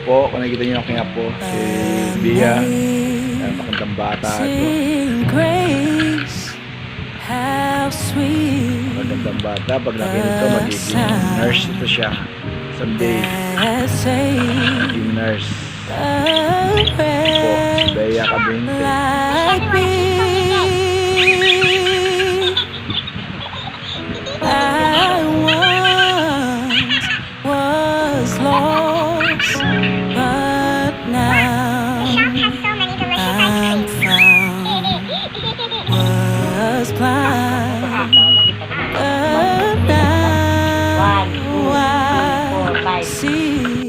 po, kung nakikita niyo yung aking apo, si Bia. Magandang bata ito. Magandang bata. Pag laki nito, magiging nurse ito siya. Someday, magiging nurse. Po, si Bea Cabente. Was blind, but now I see.